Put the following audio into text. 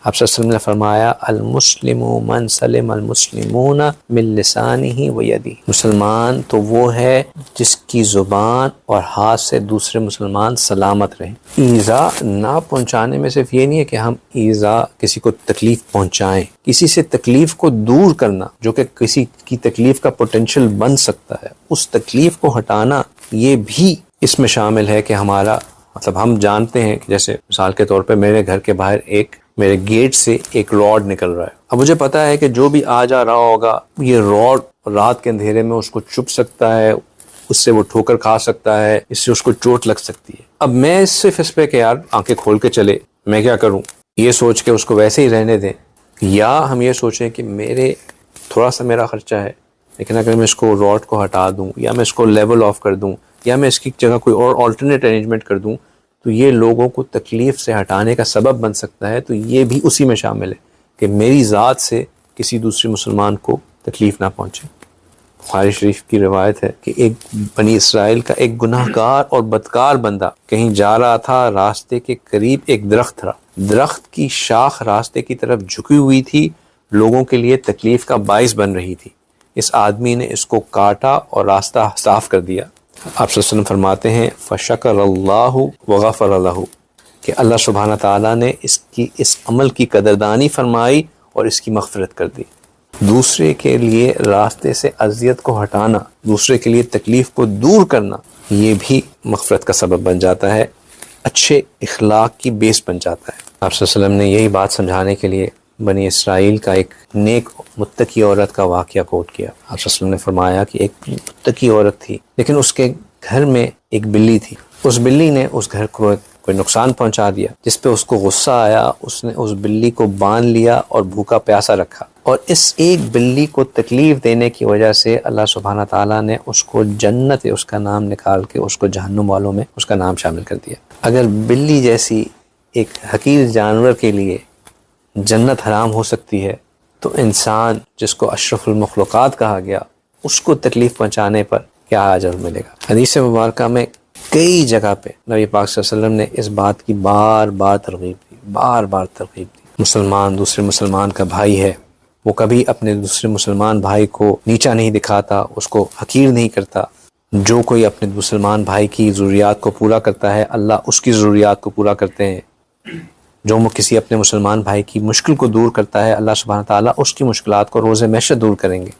آپ صلی اللہ علیہ وسلم نے فرمایا المسلم من سلم المسلمون من لسانہ و یدہ، مسلمان تو وہ ہے جس کی زبان اور ہاتھ سے دوسرے مسلمان سلامت رہیں۔ ایذا نہ پہنچانے میں صرف یہ نہیں ہے کہ ہم ایذا کسی کو تکلیف پہنچائیں، کسی سے تکلیف کو دور کرنا جو کہ کسی کی تکلیف کا پوٹینشیل بن سکتا ہے، اس تکلیف کو ہٹانا، یہ بھی اس میں شامل ہے کہ ہمارا مطلب ہم جانتے ہیں کہ جیسے مثال کے طور پہ میرے گھر کے باہر میرے گیٹ سے ایک راڈ نکل رہا ہے، اب مجھے پتا ہے کہ جو بھی آ جا رہا ہوگا یہ راڈ رات کے اندھیرے میں اس کو چبھ سکتا ہے، اس سے وہ ٹھوکر کھا سکتا ہے، اس سے اس کو چوٹ لگ سکتی ہے۔ اب میں صرف اس پہ کہ یار آنکھیں کھول کے چلے، میں کیا کروں، یہ سوچ کے اس کو ویسے ہی رہنے دیں، یا ہم یہ سوچیں کہ تھوڑا سا میرا خرچہ ہے لیکن اگر میں اس کو راڈ کو ہٹا دوں یا میں اس کو لیول آف کر دوں یا میں اس کی جگہ کوئی اور آلٹرنیٹ ارینجمنٹ کر دوں تو یہ لوگوں کو تکلیف سے ہٹانے کا سبب بن سکتا ہے، تو یہ بھی اسی میں شامل ہے کہ میری ذات سے کسی دوسرے مسلمان کو تکلیف نہ پہنچے۔ بخاری شریف کی روایت ہے کہ ایک بنی اسرائیل کا ایک گناہ گار اور بدکار بندہ کہیں جا رہا تھا، راستے کے قریب ایک درخت تھا، درخت کی شاخ راستے کی طرف جھکی ہوئی تھی، لوگوں کے لیے تکلیف کا باعث بن رہی تھی۔ اس آدمی نے اس کو کاٹا اور راستہ صاف کر دیا۔ آپ صلی اللہ علیہ وسلم فرماتے ہیں فشکر اللہ وغفر لہ، کہ اللہ سبحانہ تعالیٰ نے اس عمل کی قدردانی فرمائی اور اس کی مغفرت کر دی۔ دوسرے کے لیے راستے سے اذیت کو ہٹانا، دوسرے کے لیے تکلیف کو دور کرنا، یہ بھی مغفرت کا سبب بن جاتا ہے، اچھے اخلاق کی بیس بن جاتا ہے۔ آپ صلی اللہ علیہ وسلم نے یہی بات سمجھانے کے لیے بنی اسرائیل کا ایک نیک متقی عورت کا واقعہ کوٹ کیا۔ آپ صلی اللہ علیہ وسلم نے فرمایا کہ ایک متقی عورت تھی لیکن اس کے گھر میں ایک بلی تھی، اس بلی نے اس گھر کو کوئی نقصان پہنچا دیا، جس پہ اس کو غصہ آیا، اس نے اس بلی کو باندھ لیا اور بھوکا پیاسا رکھا، اور اس ایک بلی کو تکلیف دینے کی وجہ سے اللہ سبحانہ تعالیٰ نے اس کو جنت اس کا نام نکال کے اس کو جہنم والوں میں اس کا نام شامل کر دیا۔ اگر بلی جیسی ایک حقیر جانور کے لیے جنت حرام ہو سکتی ہے تو انسان جس کو اشرف المخلوقات کہا گیا، اس کو تکلیف پہنچانے پر کیا اجر ملے گا۔ حدیث مبارکہ میں کئی جگہ پہ نبی پاک صلی اللہ علیہ وسلم نے اس بات کی بار بار ترغیب دی۔ مسلمان دوسرے مسلمان کا بھائی ہے، وہ کبھی اپنے دوسرے مسلمان بھائی کو نیچا نہیں دکھاتا، اس کو حقیر نہیں کرتا۔ جو کوئی اپنے مسلمان بھائی کی ضروریات کو پورا کرتا ہے، اللہ اس کی ضروریات کو پورا کرتے ہیں۔ جو کسی اپنے مسلمان بھائی کی مشکل کو دور کرتا ہے، اللہ سبحانہ تعالیٰ اس کی مشکلات کو روز محشر دور کریں گے۔